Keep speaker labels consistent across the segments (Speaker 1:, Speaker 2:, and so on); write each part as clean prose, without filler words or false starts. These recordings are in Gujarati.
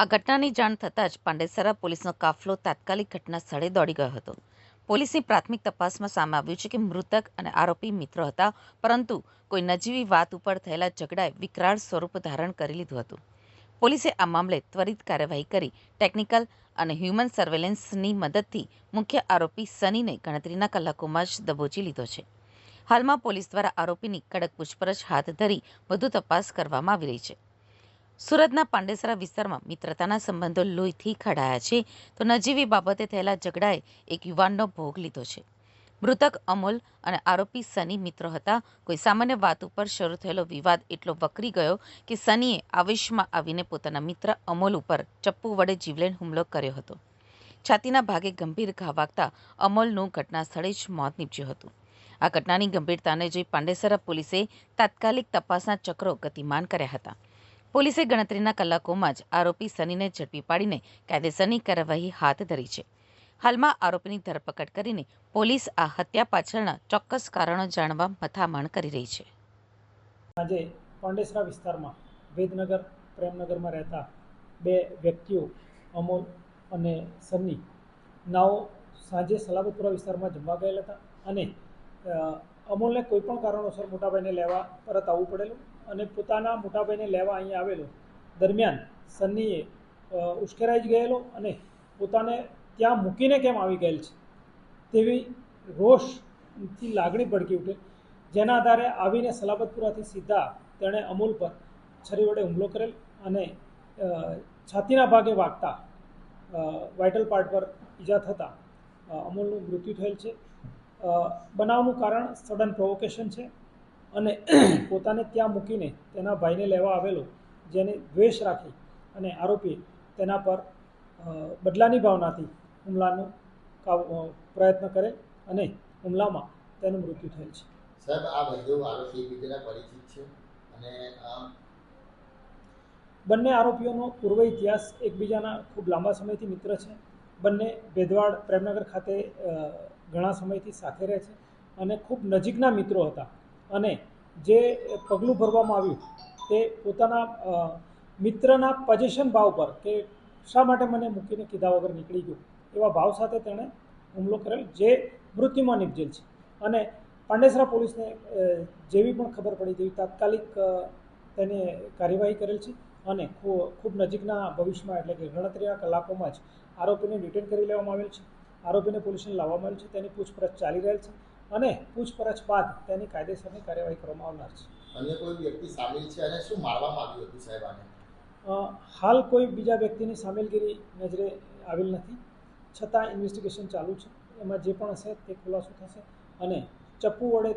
Speaker 1: આ ઘટનાની જાણ થતાં જ પાંડેસરા પોલીસનો કાફલો તાત્કાલિક ઘટના સ્થળે દોડી ગયો હતો. પોલીસની પ્રાથમિક તપાસમાં સામે આવ્યું છે કે મૃતક અને આરોપી મિત્રો હતા, પરંતુ કોઈ નજીવી વાત ઉપર થયેલા ઝઘડાએ વિકરાળ સ્વરૂપ ધારણ કરી લીધું હતું. પોલીસે આ મામલે ત્વરિત કાર્યવાહી કરી ટેકનિકલ અને હ્યુમન સર્વેલન્સની મદદથી મુખ્ય આરોપી સનીને ગણતરીના કલાકોમાં જ દબોચી લીધો છે. હાલમાં પોલીસ દ્વારા આરોપીની કડક પૂછપરછ હાથ ધરી વધુ તપાસ કરવામાં આવી રહી છે. સુરતના પાંડેસરા વિસ્તારમાં મિત્રતાના સંબંધો લોહીથી ખડાયા છે, તો નજીવી બાબતે થયેલા ઝઘડાએ એક યુવાનનો ભોગ લીધો છે. મૃતક અમોલ અને આરોપી સની મિત્રો હતા. કોઈ સામાન્ય વાત ઉપર શરૂ થયેલો વિવાદ એટલો વકરી ગયો કે સનીએ આવેશમાં આવીને પોતાના મિત્ર અમોલ ઉપર ચપ્પુ વડે જીવલેણ હુમલો કર્યો હતો. છાતીના ભાગે ગંભીર ઘા વાગતા અમોલનું ઘટના સ્થળે જ મોત નીપજ્યું હતું. આ ઘટનાની ગંભીરતાને જોઈ પાંડેસરા પોલીસે તાત્કાલિક તપાસના ચક્રો ગતિમાન કર્યા હતા. પોલીસે ગણતરીના કલાકોમાં જ આરોપી સનીને ઝડપી પાડીને કાયદેસરની કાર્યવાહી હાથ ધરી છે. હાલમાં આરોપીની ધરપકડ કરીને પોલીસ આ હત્યા પાછળના ચોક્કસ કારણો જાણવા મથામણ કરી રહી છે.
Speaker 2: આજે પાંડેસરા વિસ્તારમાં વેદનગર પ્રેમનગરમાં રહેતા બે વ્યક્તિઓ અમોલ અને સન્ની નાઓ સાંજે સલાબતપુરા વિસ્તારમાં જમવા ગયેલા હતા અને અમોલને કોઈપણ કારણોસર મોટાભાઈને લેવા પરત આવવું પડેલું અને પોતાના મોટાભાઈને લેવા અહીંયા આવેલો દરમિયાન સન્નીએ ઉશ્કેરાઈ જ ગયેલો અને પોતાને ત્યાં મૂકીને કેમ આવી ગયેલ છે તેવી રોષથી લાગણી ભડકી ઉઠે, જેના આધારે આવીને સલાબતપુરાથી સીધા તેણે અમોલ પર છરી વડે હુમલો કરેલ અને છાતીના ભાગે વાગતા વાઇટલ પાર્ટ પર ઈજા થતાં અમોલનું મૃત્યુ થયેલ છે. બનાવનું કારણ સડન પ્રોવોકેશન છે અને પોતાને ત્યાં મૂકીને તેના ભાઈને લેવા આવેલો જેને દ્વેષ રાખી અને આરોપી તેના પર બદલાની ભાવનાથી હુમલાનો પ્રયત્ન કરે અને હુમલામાં તેનું મૃત્યુ થયેલ છે.
Speaker 3: સાહેબ, આ બંને આરોપી એકબીજાના પરિચિત છે અને
Speaker 2: બંને આરોપીઓનો પૂર્વ ઇતિહાસ એકબીજાના ખૂબ લાંબા સમયથી મિત્ર છે. બંને ભેદવાડ પ્રેમનગર ખાતે ઘણા સમયથી સાથે રહે છે અને ખૂબ નજીકના મિત્રો હતા અને જે પગલું ભરવામાં આવ્યું તે પોતાના મિત્રના પોઝિશન ભાવ પર કે શા માટે મને મૂકીને કીધા વગર નીકળી ગયો એવા ભાવ સાથે તેણે હુમલો કરેલ, જે મૃત્યુમાં નિપજેલ છે. અને પાંડેસરા પોલીસને જેવી પણ ખબર પડી તેવી તાત્કાલિક તેને કાર્યવાહી કરેલ છે અને ખૂબ નજીકના ભવિષ્યમાં એટલે કે ગણતરીના કલાકોમાં જ આરોપીને ડિટેન કરી લેવામાં આવેલ છે. આરોપીને પોલીસને લાવવામાં આવેલ છે. તેની પૂછપરછ ચાલી રહેલ છે અને પૂછપરછ બાદ તેની કાયદેસરની કાર્યવાહી કરવામાં આવનાર છે.
Speaker 3: અન્ય કોઈ વ્યક્તિ સામેલ છે અને શું મારવામાં આવ્યું હતું સાહેબ આને?
Speaker 2: હાલ કોઈ બીજા વ્યક્તિની સામેલગીરી નજરે આવેલ નથી, છતાં ઇન્વેસ્ટિગેશન ચાલુ છે. એમાં જે પણ હશે તે ખુલાસો થશે અને ચપ્પુ વડે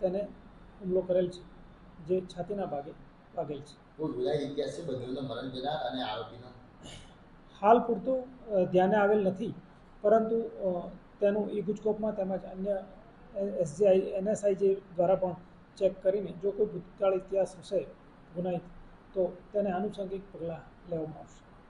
Speaker 2: તેને હુમલો કરેલ છે, જે છાતીના ભાગે વાગેલ છે.
Speaker 3: કોઈ ગુનાહિત ઇતિહાસ છે બંનેનો મરણ જનાર અને આરોપીનો?
Speaker 2: હાલ પૂરતું ધ્યાને આવેલ નથી, પરંતુ તેનું ઈ ગુજકોપમાં તેમજ અન્ય NSIJ દ્વારા પણ ચેક કરીને જો કોઈ ભૂતકાળ ઇતિહાસ હશે ગુનાહિત તો તેને આનુષંગિક પગલાં લેવામાં આવશે.